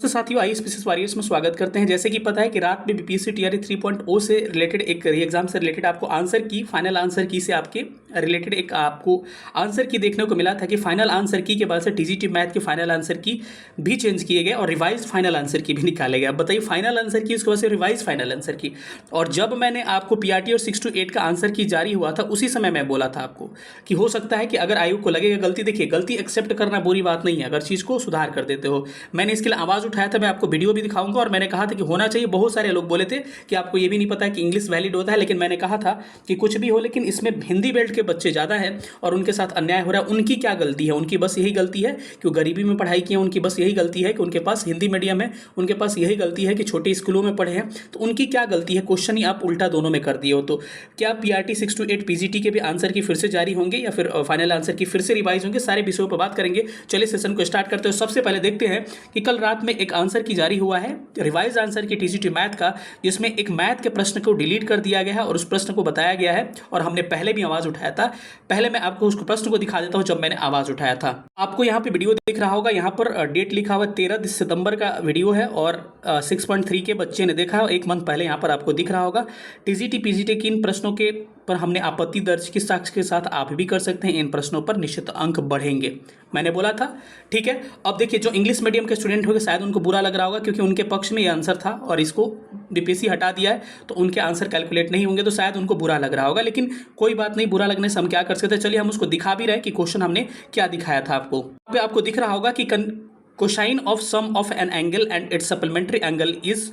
तो साथियों आइए स्पेसिस वॉरियर्स में स्वागत करते हैं। जैसे कि पता है कि रात में बीपीएससी टीआरई 3.0 से रिलेटेड एक री एग्जाम से रिलेटेड आपको आंसर की फाइनल आंसर की से आपके रिलेटेड एक आपको आंसर की देखने को मिला था कि फाइनल आंसर की के बाद से टीजीटी मैथ के फाइनल आंसर की भी चेंज किए गए और रिवाइज फाइनल आंसर की भी निकाले गए। अब बताइए फाइनल आंसर की उसके बाद से रिवाइज फाइनल आंसर की। और जब मैंने आपको पीआरटी और 6 to 8 का आंसर की जारी हुआ था उसी समय मैं बोला था आपको कि हो सकता है कि अगर आयोग को लगेगा गलती, देखिए गलती एक्सेप्ट करना बुरी बात नहीं है अगर चीज़ को सुधार कर देते हो। मैंने इसके लिए आवाज़ उठाया था, मैं आपको वीडियो भी दिखाऊंगा और मैंने कहा था कि होना चाहिए। बहुत सारे लोग बोले थे कि आपको ये भी नहीं पता है कि इंग्लिश वैलिड होता है, लेकिन मैंने कहा था कि कुछ भी हो लेकिन इसमें हिंदी बेल्ट के बच्चे ज़्यादा हैं और उनके साथ अन्याय हो रहा है। उनकी क्या गलती है? उनकी बस यही गलती है कि वो गरीबी में पढ़ाई की है, उनकी बस यही गलती है कि उनके पास हिंदी मीडियम है, उनके पास यही गलती है कि छोटे स्कूलों में पढ़े हैं। तो उनकी क्या गलती है? क्वेश्चन ही आप उल्टा दोनों में कर दिए हो। तो क्या पीआरटी 6 to 8 पीजीटी के भी आंसर की फिर से जारी होंगे या फिर फाइनल आंसर की फिर से रिवाइज होंगे? सारे विषयों पर बात करेंगे। चलिए सेशन को स्टार्ट करते हैं। सबसे पहले देखते हैं कि कल रात में एक आंसर की जारी हुआ है रिवाइज आंसर की टीजीटी मैथ का, जिसमें एक मैथ के प्रश्न को डिलीट कर दिया गया है और उस प्रश्न को बताया गया है और हमने पहले भी आवाज उठाया था। पहले मैं आपको उस प्रश्न को दिखा देता हूं जब मैंने आवाज उठाया था। आपको यहाँ पे वीडियो दिख रहा होगा, यहाँ पर डेट लिखा हुआ 13 सितंबर का वीडियो है और 6.3 के बच्चे ने देखा, एक मंथ पहले यहाँ पर आपको दिख रहा होगा। टीजीटी पीजीटी के इन प्रश्नों के पर हमने आपत्ति दर्ज की, साक्ष्य के साथ आप भी कर सकते हैं। इन प्रश्नों पर निश्चित अंक बढ़ेंगे, मैंने बोला था। ठीक है, अब देखिए जो इंग्लिश मीडियम के स्टूडेंट होंगे शायद उनको बुरा लग रहा होगा क्योंकि उनके पक्ष में ये आंसर था और इसको बीपीएससी हटा दिया है तो उनके आंसर कैलकुलेट नहीं होंगे, तो शायद उनको बुरा लग रहा होगा। लेकिन कोई बात नहीं, बुरा लगने से हम क्या कर सकते हैं। चलिए हम उसको दिखा भी रहे कि क्वेश्चन हमने क्या दिखाया था आपको। यहाँ पे आपको दिख रहा होगा कि cosine of sum of an angle and its supplementary angle is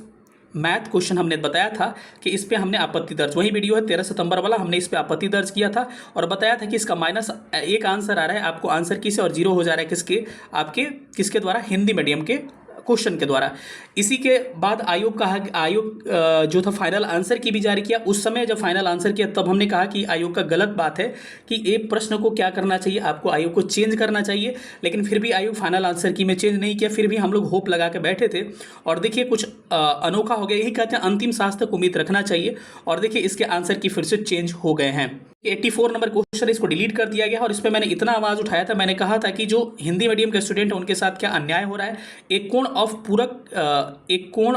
math. Question हमने बताया था कि इस पे हमने आपत्ति दर्ज, वही वीडियो है 13 सितंबर वाला, हमने इस पे आपत्ति दर्ज किया था और बताया था कि इसका -1 आंसर आ रहा है आपको आंसर की से और 0 हो जा रहा है किसके, आपके किसके द्वारा, हिंदी मीडियम के क्वेश्चन के द्वारा। इसी के बाद आयोग जो था फाइनल आंसर की भी जारी किया। उस समय जब फाइनल आंसर किया तब हमने कहा कि आयोग का गलत बात है कि एक प्रश्न को क्या करना चाहिए, आपको आयोग को चेंज करना चाहिए, लेकिन फिर भी आयोग फाइनल आंसर की में चेंज नहीं किया। फिर भी हम लोग होप लगा के बैठे थे और देखिए कुछ अनोखा हो गया। यही कहते हैं अंतिम सांस तक उम्मीद रखना चाहिए और देखिए इसके आंसर की फिर से चेंज हो गए हैं। 84 नंबर क्वेश्चन इसको डिलीट कर दिया गया और इस पर मैंने इतना आवाज उठाया था, मैंने कहा था कि जो हिंदी मीडियम के स्टूडेंट हैं उनके साथ क्या अन्याय हो रहा है। एक कोण ऑफ पूरक, एक कोण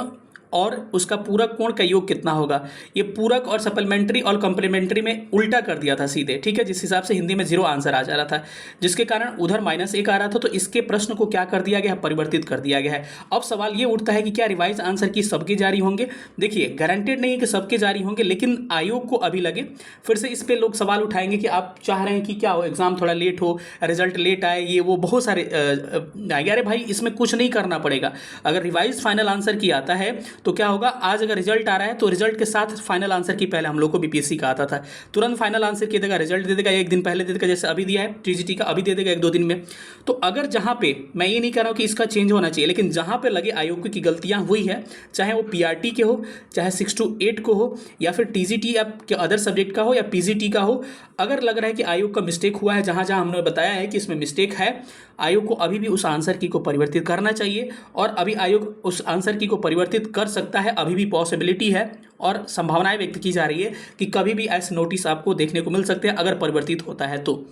और उसका पूरक कोण का योग कितना होगा। ये पूरक और सप्लीमेंट्री और कॉम्प्लीमेंट्री में उल्टा कर दिया था सीधे, ठीक है, जिस हिसाब से हिंदी में 0 आंसर आ जा रहा था, जिसके कारण उधर -1 आ रहा था। तो इसके प्रश्न को क्या कर दिया गया है, परिवर्तित कर दिया गया है। अब सवाल ये उठता है कि क्या रिवाइज आंसर की सबके जारी होंगे। देखिए गारंटेड नहीं है कि सबके जारी होंगे, लेकिन आयोग को अभी लगे फिर से इस पर लोग सवाल उठाएंगे कि आप चाह रहे हैं कि क्या हो, एग्जाम थोड़ा लेट हो, रिजल्ट लेट आए, ये वो बहुत सारे अरे भाई इसमें कुछ नहीं करना पड़ेगा। अगर रिवाइज फाइनल आंसर की आता है तो क्या होगा, आज अगर रिजल्ट आ रहा है तो रिजल्ट के साथ फाइनल आंसर की पहले हम लोग को बीपीएससी का आता था, तुरंत फाइनल आंसर की देगा, रिजल्ट दे देगा, एक दिन पहले दे देगा, जैसे अभी दिया है टीजीटी का, अभी दे देगा 1-2 दिन में। तो अगर जहां पे, मैं ये नहीं कह रहा हूं कि इसका चेंज होना चाहिए, लेकिन जहां पे लगे आयोग की गलतियां हुई है, चाहे वो पीआरटी के हो, चाहे 6 to 8 को हो, या फिर टीजीटी या अदर सब्जेक्ट का हो या पीजीटी का हो, अगर लग रहा है कि आयोग का मिस्टेक हुआ है, जहां जहां हमने बताया है कि इसमें मिस्टेक है, आयोग को अभी भी उस आंसर की को परिवर्तित करना चाहिए और अभी आयोग उस आंसर की को परिवर्तित कर सकता है, अभी भी पॉसिबिलिटी है और संभावनाएं व्यक्त की जा रही है कि कभी भी ऐसे नोटिस आपको देखने को मिल सकते हैं अगर परिवर्तित होता है तो।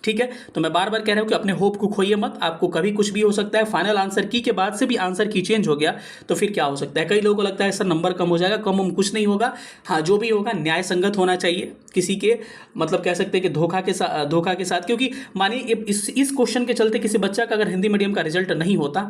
ठीक है, तो मैं बार बार कह रहा हूं कि अपने होप को खोइए मत, आपको कभी कुछ भी हो सकता है। फाइनल आंसर की के बाद से भी आंसर की चेंज हो गया तो फिर क्या हो सकता है। कई लोगों को लगता है सर नंबर कम हो जाएगा, कम कुछ नहीं होगा। हाँ, जो भी होगा न्याय संगत होना चाहिए, किसी के मतलब कह सकते हैं कि धोखा के साथ, क्योंकि मानिए इस क्वेश्चन के चलते किसी बच्चा का अगर हिंदी मीडियम का रिजल्ट नहीं होता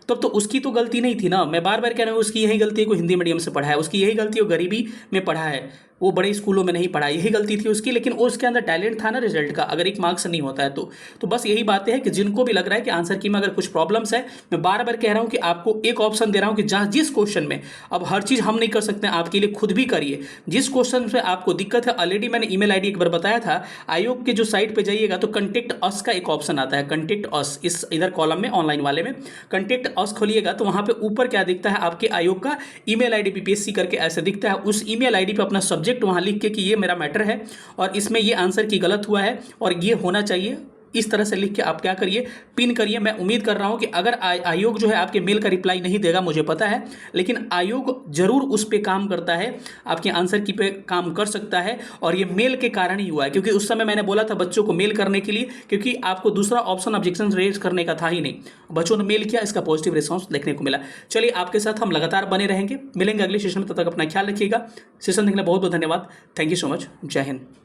तब तो उसकी तो गलती नहीं थी ना। मैं बार बार कह रहा हूँ उसकी यही गलती है कि हिंदी मीडियम से पढ़ा है, उसकी यही गलती है वो गरीबी में पढ़ा है, वो बड़े स्कूलों में नहीं पढ़ा, यही गलती थी उसकी, लेकिन उसके अंदर टैलेंट था ना रिजल्ट का, अगर 1 मार्क्स नहीं होता है तो बस यही बातें हैं कि जिनको भी लग रहा है कि आंसर की में अगर कुछ प्रॉब्लम्स है, मैं बार बार कह रहा हूं कि आपको एक ऑप्शन दे रहा हूं कि जहां जिस क्वेश्चन में, अब हर चीज हम नहीं कर सकते हैं, आपके लिए खुद भी करिए। जिस क्वेश्चन से आपको दिक्कत है, ऑलरेडी मैंने ईमेल आईडी एक बार बताया था, आयोग के जो साइट पे जाइएगा तो कंटेक्ट अस का एक ऑप्शन आता है, कंटेक्ट अस, इस इधर कॉलम में ऑनलाइन वाले में कंटेक्ट अस खोलिएगा तो वहां पे ऊपर क्या दिखता है, आपके आयोग का ईमेल आईडी बीपीएससी करके ऐसे दिखता है। उस ईमेल आईडी पे अपना सब्जेक्ट वहां लिख के कि ये मेरा मैटर है और इसमें ये आंसर की गलत हुआ है और ये होना चाहिए, इस तरह से लिख के आप क्या करिए, पिन करिए। मैं उम्मीद कर रहा हूं कि अगर आयोग जो है आपके मेल का रिप्लाई नहीं देगा, मुझे पता है, लेकिन आयोग जरूर उस पर काम करता है, आपके आंसर की पे काम कर सकता है। और ये मेल के कारण ही हुआ है, क्योंकि उस समय मैंने बोला था बच्चों को मेल करने के लिए, क्योंकि आपको दूसरा ऑप्शन ऑब्जेक्शन रेज करने का था ही नहीं। बच्चों ने मेल किया, इसका पॉजिटिव रिस्पॉन्स देखने को मिला। चलिए, आपके साथ हम लगातार बने रहेंगे, मिलेंगे अगले सेशन में। तब तक अपना ख्याल रखिएगा। सेशन देखने बहुत बहुत धन्यवाद। Thank you so much. जय हिंद।